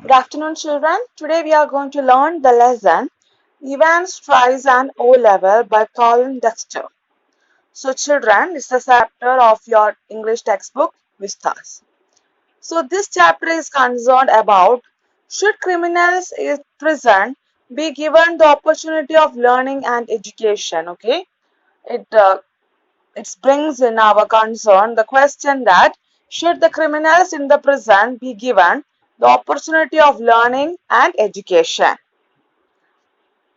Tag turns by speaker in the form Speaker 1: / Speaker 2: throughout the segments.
Speaker 1: Good afternoon, children. Today we are going to learn the lesson Evans tries an O level by Colin Dexter. So, children, this is a chapter of your English textbook, Vistas. So, this chapter is concerned about should criminals in prison be given the opportunity of learning and education? Okay, it it brings in our concern the question that should the criminals in the prison be given the opportunity of learning and education.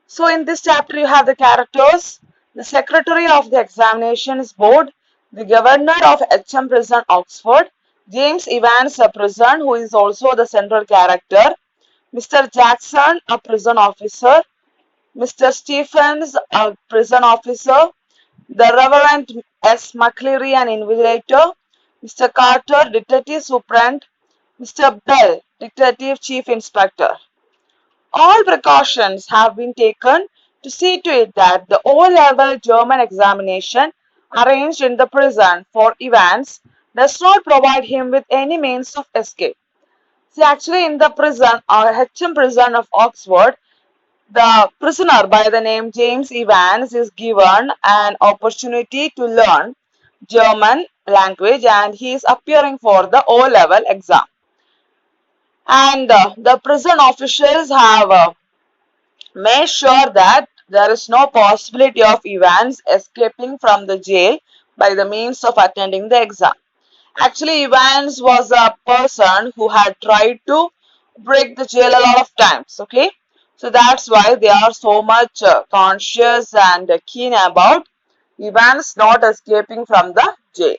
Speaker 1: So in this chapter you have the characters, the secretary of the examinations board, the governor of HM Prison Oxford, James Evans a prison who is also the central character, Mr. Jackson a prison officer, Mr. Stephens a prison officer, the Reverend S. McCleary, an invigilator, Mr. Carter, Detective Superintendent, Mr. Bell, Detective Chief Inspector. All precautions have been taken to see to it that the O-level German examination arranged in the prison for Evans does not provide him with any means of escape. See, actually in the prison, HM prison of Oxford, the prisoner by the name James Evans is given an opportunity to learn German language and he is appearing for the O-level exam. And the prison officials have made sure that there is no possibility of Evans escaping from the jail by the means of attending the exam. Actually, Evans was a person who had tried to break the jail a lot of times, okay? So that's why they are so much conscious and keen about Evans not escaping from the jail.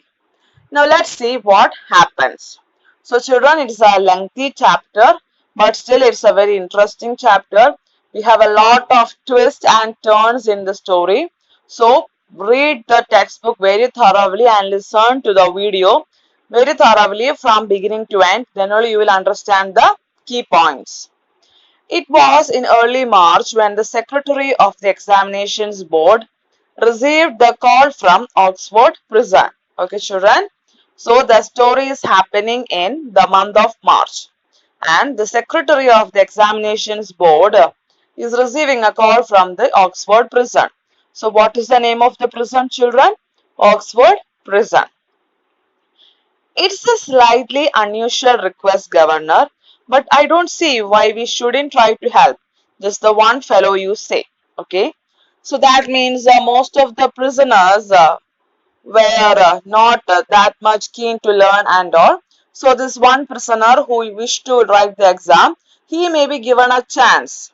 Speaker 1: Now let's see what happens. So children, it is a lengthy chapter, but still it's a very interesting chapter. We have a lot of twists and turns in the story. So read the textbook very thoroughly and listen to the video very thoroughly from beginning to end. Then only you will understand the key points. It was in early March when the secretary of the examinations board received the call from Oxford prison. Okay, children. So the story is happening in the month of March, and the secretary of the examinations board is receiving a call from the Oxford prison. So what is the name of the prison, children? Oxford prison. It's a slightly unusual request, Governor, but I don't see why we shouldn't try to help. Just the one fellow you say. Okay. So that means most of the prisoners were not that much keen to learn and all. So this one prisoner who wished to write the exam, he may be given a chance.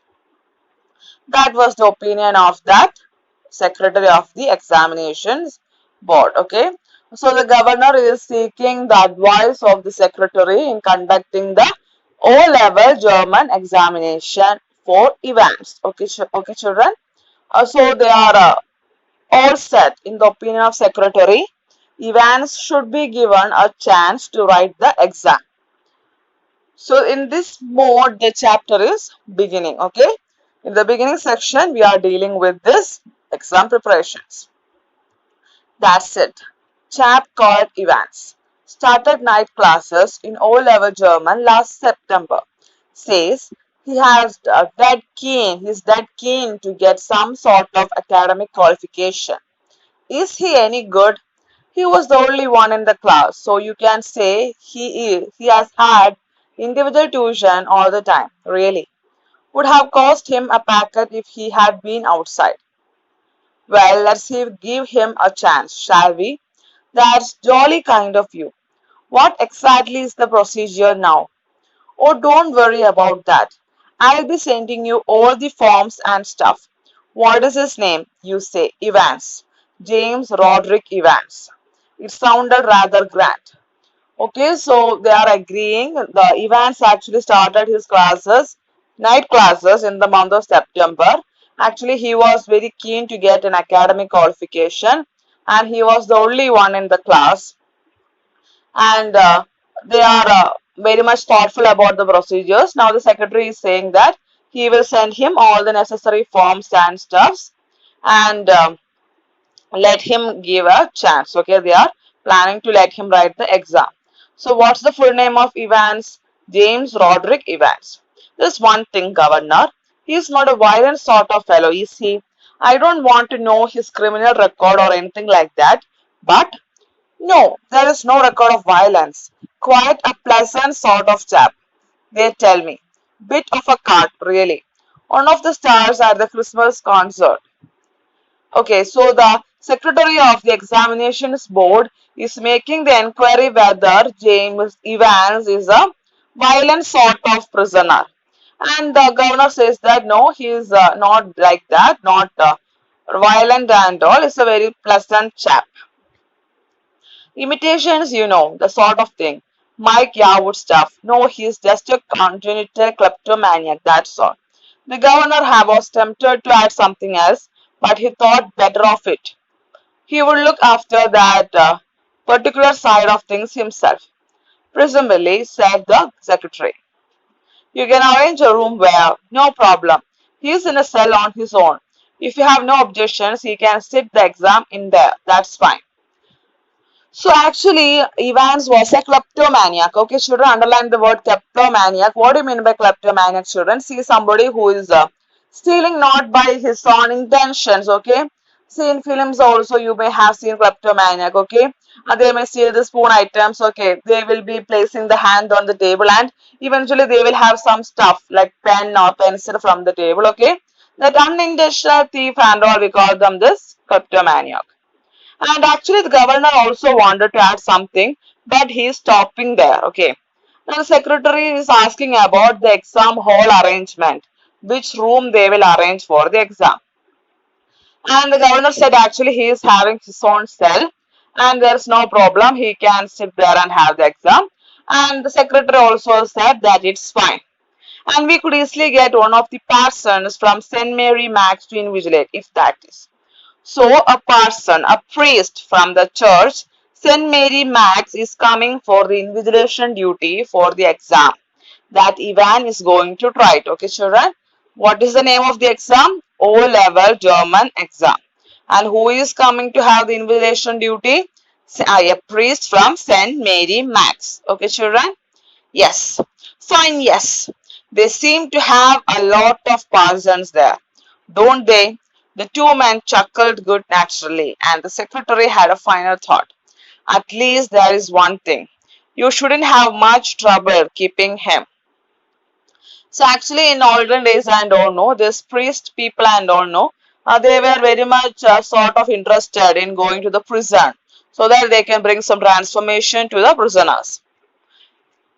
Speaker 1: That was the opinion of that secretary of the examinations board. Okay. So the governor is seeking the advice of the secretary in conducting the O-level German examination for Evans. Okay, okay, children. So they are all set in the opinion of secretary. Evans should be given a chance to write the exam. So in this mode, the chapter is beginning. Okay. In the beginning section, we are dealing with this exam preparations. That's it. Chap called Evans started night classes in O-level German last September. Says he's dead keen to get some sort of academic qualification. Is he any good? He was the only one in the class, so you can say he has had individual tuition all the time, really. Would have cost him a packet if he had been outside. Well, let's give him a chance, shall we? That's jolly kind of you. What exactly is the procedure now? Oh, don't worry about that. I'll be sending you all the forms and stuff. What is his name? You say, Evans. James Roderick Evans. It sounded rather grand. Okay, so they are agreeing. The Evans actually started his classes, night classes in the month of September. Actually, he was very keen to get an academic qualification and he was the only one in the class. And they are very much thoughtful about the procedures. Now the secretary is saying that he will send him all the necessary forms and stuffs and let him give a chance. Okay, they are planning to let him write the exam. So what's the full name of Evans? James Roderick Evans. There's one thing, Governor. He's not a violent sort of fellow, is he? I don't want to know his criminal record or anything like that, but no, there is no record of violence. Quite a pleasant sort of chap, they tell me. Bit of a cut, really. One of the stars at the Christmas concert. Okay, so the secretary of the examinations board is making the inquiry whether James Evans is a violent sort of prisoner. And the governor says that no, he is not like that, not violent and all. It's a very pleasant chap. Imitations, the sort of thing. Mike Yarwood stuff. No, he's just a congenital kleptomaniac, that's all. The governor was tempted to add something else, but he thought better of it. He would look after that particular side of things himself. Presumably, said the secretary. You can arrange a room where, no problem. He is in a cell on his own. If you have no objections, he can sit the exam in there. That's fine. So actually, Evans was a kleptomaniac. Okay, children, underline the word kleptomaniac. What do you mean by kleptomaniac, children? See somebody who is stealing not by his own intentions. Okay. See in films also you may have seen kleptomaniac. Okay. They may steal the spoon items. Okay. They will be placing the hand on the table and eventually they will have some stuff like pen or pencil from the table. Okay. That unintentional thief and all we call them this kleptomaniac. And actually, the governor also wanted to add something, but he's stopping there. Okay. Now, the secretary is asking about the exam hall arrangement, which room they will arrange for the exam. And the governor said actually he is having his own cell and there's no problem. He can sit there and have the exam. And the secretary also said that it's fine. And we could easily get one of the parsons from St. Mary Max to invigilate if that is. So a parson, a priest from the church, St. Mary Max is coming for the invigilation duty for the exam that Ivan is going to write. Okay, children. What is the name of the exam? O-level German exam. And who is coming to have the invigilation duty? A priest from St. Mary Max. Okay, children. Yes. Fine, yes. They seem to have a lot of parsons there, don't they? The two men chuckled good naturally, and the secretary had a final thought. At least there is one thing. You shouldn't have much trouble keeping him. So actually in olden days and all know, this priest people and all know, they were very much sort of interested in going to the prison so that they can bring some transformation to the prisoners.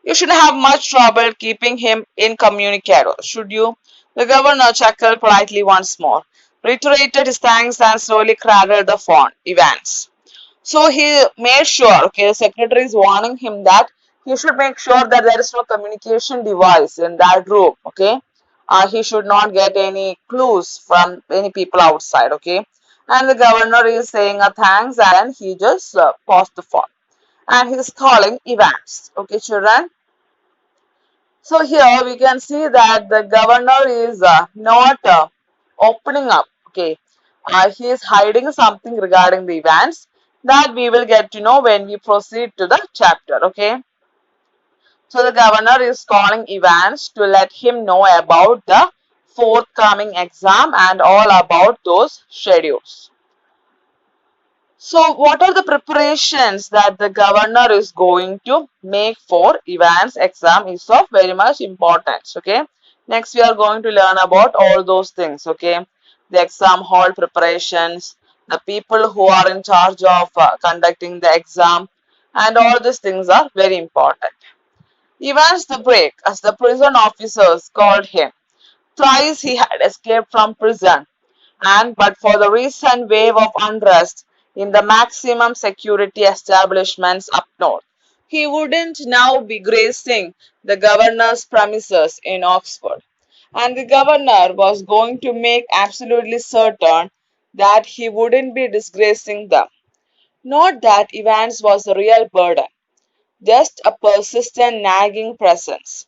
Speaker 1: You shouldn't have much trouble keeping him incommunicado, should you? The governor chuckled politely once more, reiterated his thanks and slowly cradled the phone. Evans. So he made sure, okay, the secretary is warning him that he should make sure that there is no communication device in that room, okay. He should not get any clues from any people outside, okay. And the governor is saying a thanks and he just paused the phone. And he's calling Evans, okay, children. So here we can see that the governor is not opening up. Okay, he is hiding something regarding the events that we will get to know when we proceed to the chapter. Okay, so the governor is calling Evans to let him know about the forthcoming exam and all about those schedules. So, what are the preparations that the governor is going to make for Evans exam is of very much importance. Okay. Next, we are going to learn about all those things. Okay. The exam hall preparations, the people who are in charge of conducting the exam, and all these things are very important. Evans the Break, as the prison officers called him. Thrice he had escaped from prison, and but for the recent wave of unrest in the maximum security establishments up north, he wouldn't now be gracing the governor's premises in Oxford. And the governor was going to make absolutely certain that he wouldn't be disgracing them. Not that Evans was a real burden, just a persistent nagging presence.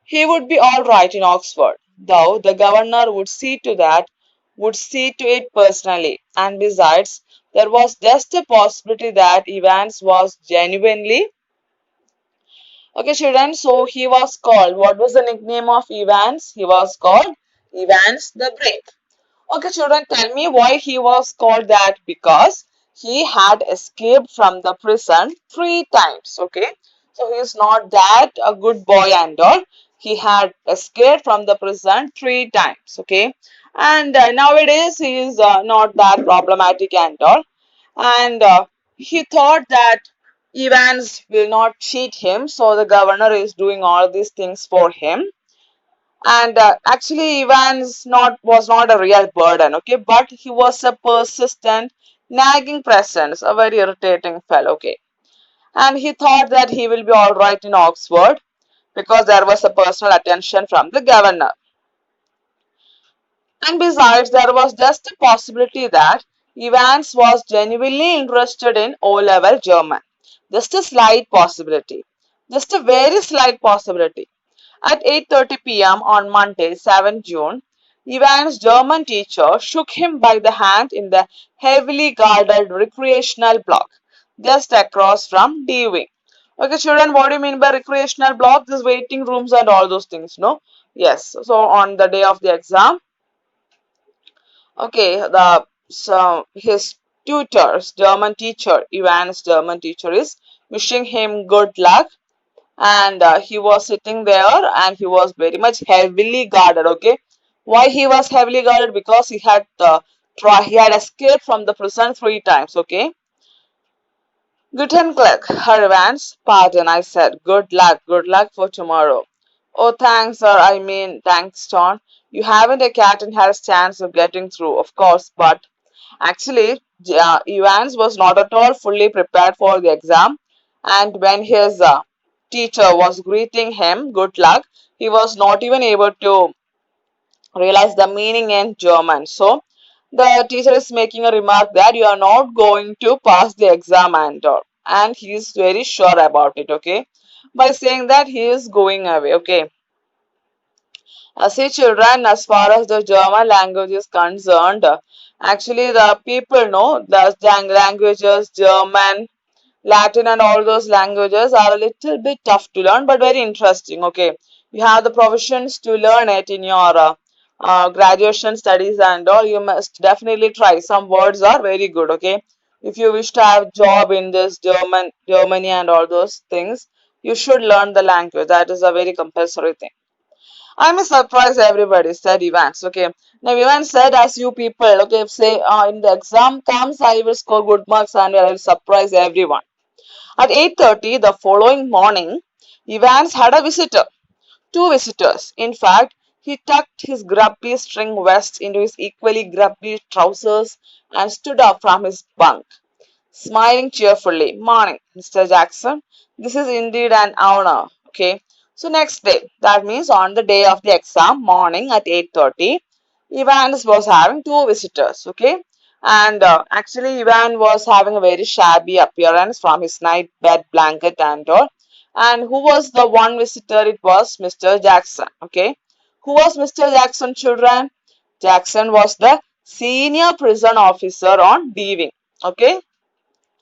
Speaker 1: He would be all right in Oxford, though the governor would see to it personally, and besides, there was just a possibility that Evans was genuinely Okay, children, so he was called, what was the nickname of Evans? He was called Evans the Great. Okay, children, tell me why he was called that. Because he had escaped from the prison 3 times. Okay, so he is not that a good boy and all. He had escaped from the prison 3 times. Okay, and nowadays he is not that problematic and all. And he thought that Evans will not cheat him, so the governor is doing all these things for him. And actually Evans not was not a real burden, okay, but he was a persistent nagging presence, a very irritating fellow, okay. And he thought that he will be all right in Oxford because there was a personal attention from the governor. And besides, there was just a possibility that Evans was genuinely interested in O-level German. Just a slight possibility. Just a very slight possibility. At 8:30 p.m. on Monday, 7 June, Evans' German teacher shook him by the hand in the heavily guarded recreational block just across from D Wing. Okay, children, what do you mean by recreational block? These waiting rooms and all those things, no? Yes, so on the day of the exam, okay, his tutors, German teacher, Ivan's German teacher is wishing him good luck, and he was sitting there and he was very much heavily guarded. Okay, why he was heavily guarded? Because he had escaped from the prison 3 times. Okay, Guten Glück, Herr Evans. Pardon, I said. Good luck for tomorrow. Oh, thanks, sir. I mean, thanks, John. You haven't a cat and has chance of getting through, of course, but actually, Evans was not at all fully prepared for the exam, and when his teacher was greeting him, good luck, he was not even able to realize the meaning in German. So, the teacher is making a remark that you are not going to pass the exam and all, and he is very sure about it. Okay, by saying that he is going away. Okay, see, children, as far as the German language is concerned, actually the people know the languages, German, Latin and all those languages are a little bit tough to learn but very interesting. Okay, you have the provisions to learn it in your graduation studies and all. You must definitely try. Some words are very good. Okay, if you wish to have job in this Germany and all those things, you should learn the language. That is a very compulsory thing. I may surprise everybody, said Evans. Okay. Now Evans said, as you people, okay, say in the exam comes, I will score good marks and I will surprise everyone. At 8:30 the following morning, Evans had a visitor. Two visitors. In fact, he tucked his grubby string vest into his equally grubby trousers and stood up from his bunk, smiling cheerfully. Morning, Mr. Jackson. This is indeed an honor. Okay. So next day, that means on the day of the exam, morning at 8:30, Evans was having two visitors. Okay. And actually, Ivan was having a very shabby appearance from his night bed blanket and all. And who was the one visitor? It was Mr. Jackson. Okay. Who was Mr. Jackson, children? Jackson was the senior prison officer on D Wing. Okay.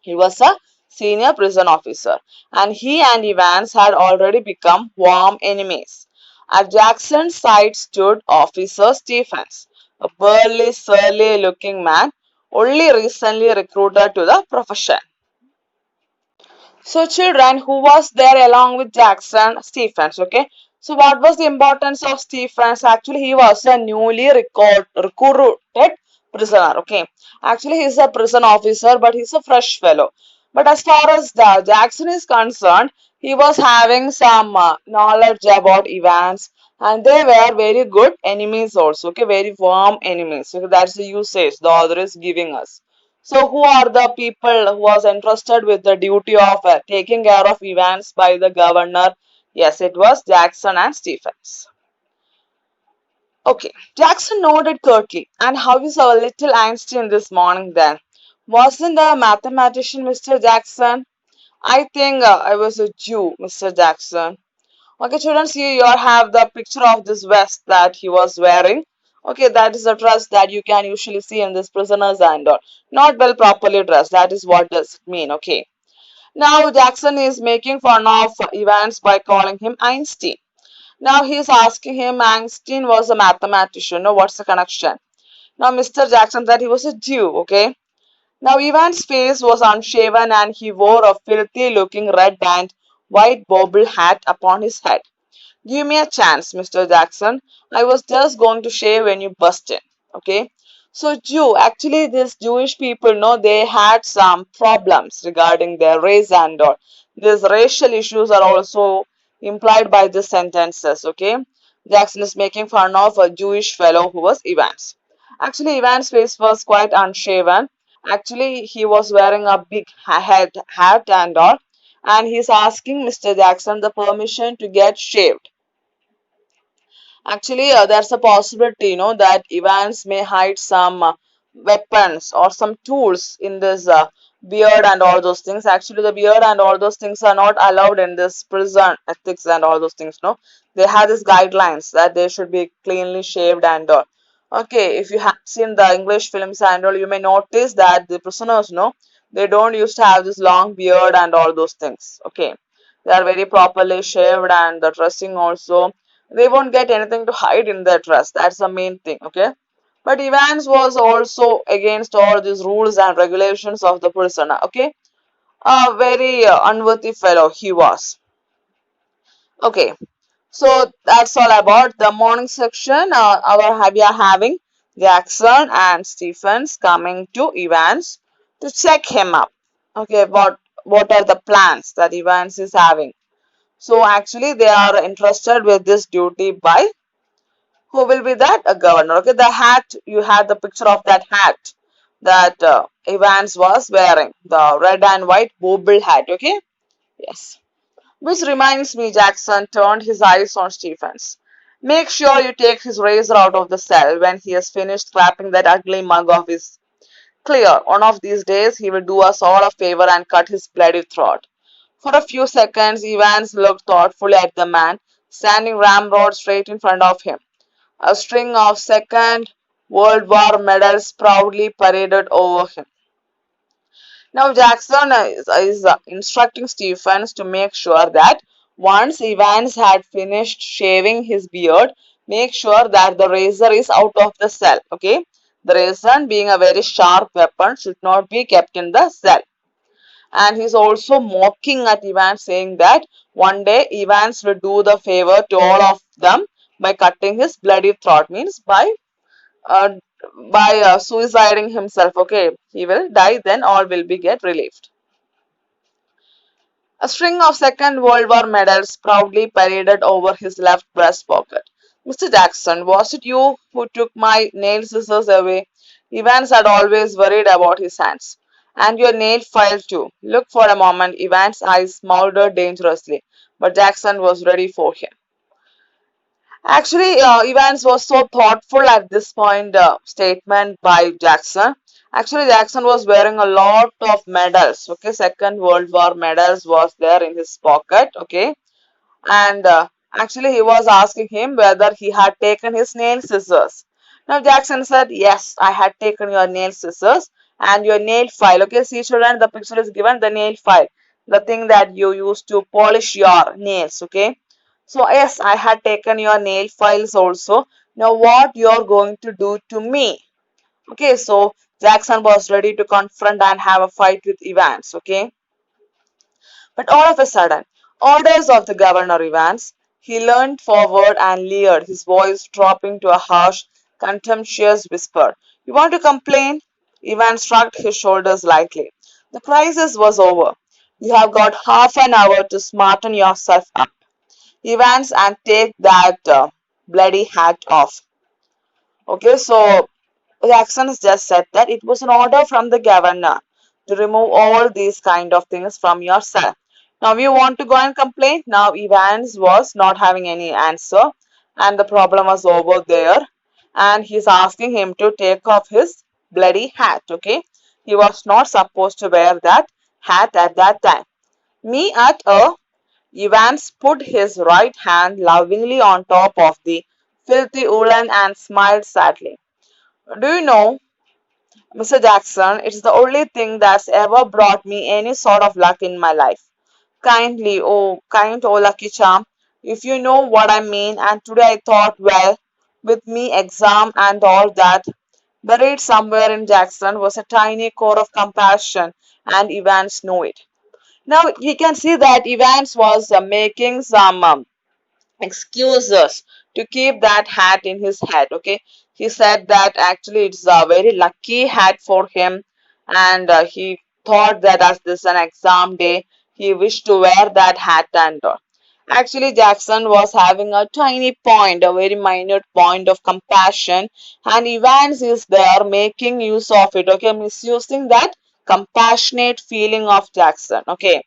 Speaker 1: He was a senior prison officer, and he and Evans had already become warm enemies. At Jackson's side stood Officer Stephens, a burly, surly looking man only recently recruited to the profession. So, children, who was there along with Jackson? Stephens. Okay. So, what was the importance of Stephens? Actually, he was a newly recruited prisoner. Okay. Actually, he's a prison officer, but he's a fresh fellow. But as far as the Jackson is concerned, he was having some knowledge about Evans, and they were very good enemies also. Okay, very warm enemies. So that's the usage the author is giving us. So, who are the people who was entrusted with the duty of taking care of Evans by the governor? Yes, it was Jackson and Stephens. Okay, Jackson nodded curtly. And how is our little Einstein this morning then? Wasn't a mathematician, Mr. Jackson? I think I was a Jew, Mr. Jackson. Okay, children, see you have the picture of this vest that he was wearing. Okay, that is a dress that you can usually see in this prisoners and all. Not well properly dressed. That is what does it mean. Okay. Now Jackson is making fun of Evans by calling him Einstein. Now he's asking him, Einstein was a mathematician. No, what's the connection? Now Mr. Jackson said he was a Jew, okay? Now Ivan's face was unshaven and he wore a filthy looking red and white bobble hat upon his head. Give me a chance, Mr. Jackson. I was just going to shave when you bust in. Okay. So Jew, actually these Jewish people know they had some problems regarding their race and all. These racial issues are also implied by the sentences. Okay. Jackson is making fun of a Jewish fellow who was Evans. Actually, Evans' face was quite unshaven. Actually, he was wearing a big hat and all. And he's asking Mr. Jackson the permission to get shaved. Actually, there's a possibility, that Evans may hide some weapons or some tools in this beard and all those things. Actually, the beard and all those things are not allowed in this prison ethics and all those things. No, they have these guidelines that they should be cleanly shaved and all. Okay, if you have seen the English films and all, you may notice that the prisoners, they don't used to have this long beard and all those things. Okay, they are very properly shaved and the dressing also they won't get anything to hide in their dress. That's the main thing, okay? But Evans was also against all these rules and regulations of the prisoner, okay? A very unworthy fellow he was. Okay, so that's all about the morning section. We are having Jackson and Stephens coming to Evans to check him up. Okay, what are the plans that Evans is having? So actually, they are entrusted with this duty by who will be that? A governor. Okay, the hat, you had the picture of that hat that Evans was wearing, the red and white bobble hat. Okay, yes. Which reminds me, Jackson turned his eyes on Stephens. Make sure you take his razor out of the cell when he has finished clapping that ugly mug of his. Clear, one of these days he will do us all a favor and cut his bloody throat. For a few seconds, Evans looked thoughtfully at the man standing ramrod straight in front of him. A string of Second World War medals proudly paraded over him. Now Jackson is instructing Stephens to make sure that once Evans had finished shaving his beard, make sure that the razor is out of the cell. Okay, the razor, being a very sharp weapon, should not be kept in the cell. And he's also mocking at Evans, saying that one day Evans will do the favor to all of them by cutting his bloody throat, means uh, by suiciding himself. Okay, he will die, then all will be get relieved. A string of Second World War medals proudly paraded over his left breast pocket. Mr. Jackson, was it you who took my nail scissors away? Evans had always worried about his hands. And your nail file too. Look for a moment. Evans' eyes smoldered dangerously, but Jackson was ready for him. Actually, Evans was so thoughtful at this point statement by Jackson. Actually, Jackson was wearing a lot of medals. Okay, Second World War medals was there in his pocket. Okay, and actually he was asking him whether he had taken his nail scissors. Now Jackson said, yes, I had taken your nail scissors and your nail file. Okay, see children, the picture is given, the nail file, the thing that you use to polish your nails. Okay, so yes, I had taken your nail files also. Now what you're going to do to me? Okay, so Jackson was ready to confront and have a fight with Evans. Okay, but all of a sudden, orders of the governor Evans, he leaned forward and leered, his voice dropping to a harsh, contemptuous whisper. You want to complain? Evans shrugged his shoulders lightly. The crisis was over. You have got half an hour to smarten yourself up, Evans, and take that bloody hat off. Okay, so Jackson has just said that it was an order from the governor to remove all these kind of things from your cell. Now you want to go and complain? Now Evans was not having any answer and the problem was over there and he's asking him to take off his bloody hat. Okay, he was not supposed to wear that hat at that time. Me at a Evans put his right hand lovingly on top of the filthy woolen and smiled sadly. Do you know Mr. Jackson, it's the only thing that's ever brought me any sort of luck in my life. Kind, oh lucky charm, if you know what I mean. And today I thought, well, with me exam and all that, buried somewhere in Jackson was a tiny core of compassion, and Evans knew it. Now you can see that Evans was making some excuses to keep that hat in his head. Okay, he said that actually it's a very lucky hat for him, and he thought that as this is an exam day, he wished to wear that hat and all. Actually, Jackson was having a tiny point, a very minute point of compassion, and Evans is there making use of it, okay, misusing that compassionate feeling of Jackson, okay.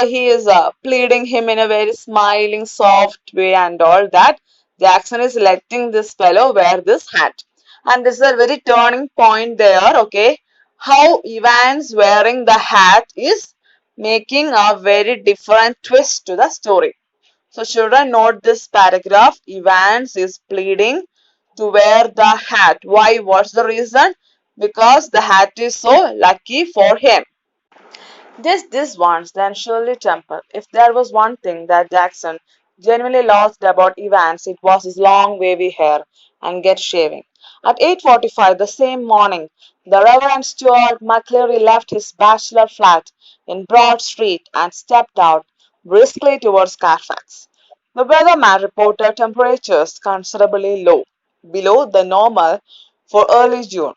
Speaker 1: He is pleading him in a very smiling, soft way, and all that. Jackson is letting this fellow wear this hat. And this is a very turning point there, okay. How Evans wearing the hat is making a very different twist to the story. So children, note this paragraph. Evans is pleading to wear the hat. Why? What's the reason? Because the hat is so lucky for him. This once, then Shirley Temple. If there was one thing that Jackson genuinely loved about Evans, it was his long wavy hair and get shaving. At 8:45 the same morning, the Reverend Stuart McCleary left his bachelor flat in Broad Street and stepped out briskly towards Carfax. The weatherman reported temperatures considerably low, below the normal for early June,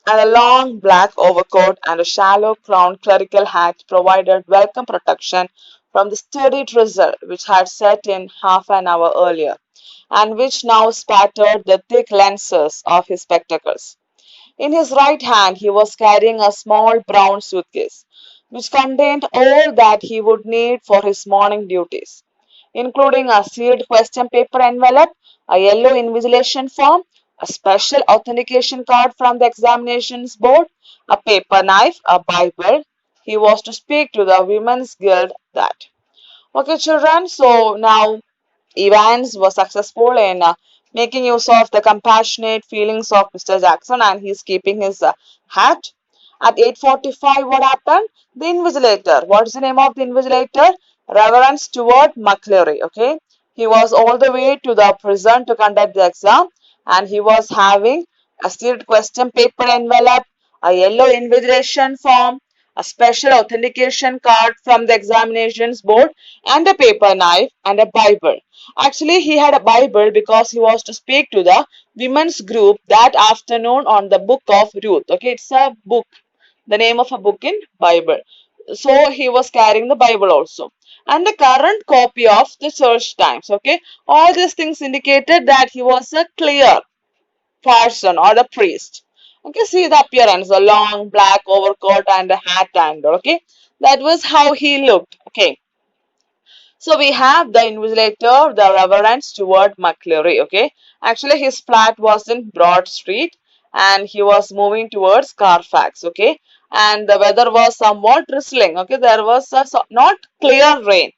Speaker 1: and a long black overcoat and a shallow crowned clerical hat provided welcome protection from the steady drizzle which had set in half an hour earlier, and which now spattered the thick lenses of his spectacles. In his right hand he was carrying a small brown suitcase, which contained all that he would need for his morning duties, including a sealed question paper envelope, a yellow invigilation form, a special authentication card from the examinations board, a paper knife, a Bible. He was to speak to the Women's Guild that. Okay, children, so now Evans was successful in making use of the compassionate feelings of Mr. Jackson, and he's keeping his hat. At 8:45, what happened? The invigilator. What's the name of the invigilator? Reverend Stuart McCleary. Okay, he was all the way to the prison to conduct the exam, and he was having a sealed question paper envelope, a yellow invigilation form, a special authentication card from the examinations board, and a paper knife and a Bible. Actually, he had a Bible because he was to speak to the women's group that afternoon on the book of Ruth. Okay, it's a book, the name of a book in Bible. So he was carrying the Bible also. And the current copy of the Church Times. Okay, all these things indicated that he was a clear parson or a priest. Okay, see the appearance, a long black overcoat and a hat and okay. That was how he looked. Okay. So we have the invigilator, the Reverend Stuart McCleary. Okay. Actually his flat was in Broad Street and he was moving towards Carfax. Okay. And the weather was somewhat drizzling. Okay. There was a not clear rain.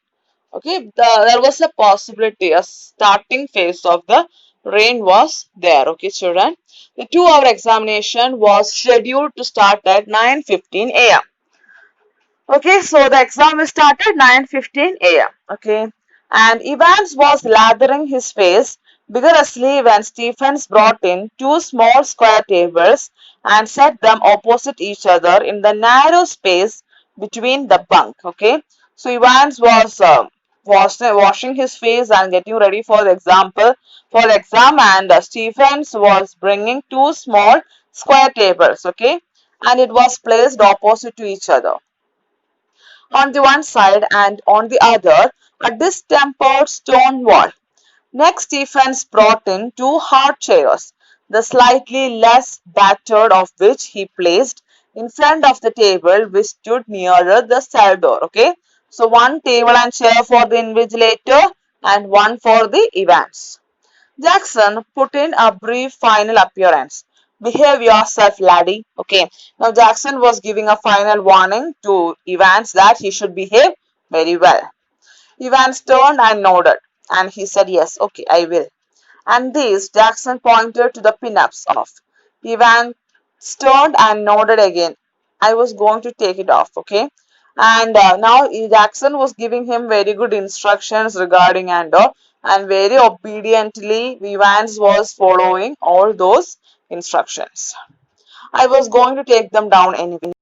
Speaker 1: Okay, there was a possibility, a starting phase of the rain was there. Okay, children. The 2 hour examination was scheduled to start at 9:15 a.m. Okay, so the exam will start at 9:15 a.m. Okay, and Evans was lathering his face vigorously when Stephens brought in two small square tables and set them opposite each other in the narrow space between the bunk. Okay, so Evans was washing his face and getting ready for the exam, and Stephens was bringing two small square tables. Okay, and it was placed opposite to each other on the one side and on the other a distempered stone wall. Next, Stephens brought in two hard chairs, the slightly less battered of which he placed in front of the table which stood nearer the cell door. Okay, so one table and chair for the invigilator and one for the Evans. Jackson put in a brief final appearance. Behave yourself, laddie. Okay. Now Jackson was giving a final warning to Evans that he should behave very well. Evans turned and nodded, and he said, "Yes, okay, I will." And these Jackson pointed to the pinups of Evans turned and nodded again. I was going to take it off, okay? And now Jackson was giving him very good instructions regarding and very obediently Evans was following all those instructions. I was going to take them down anyway.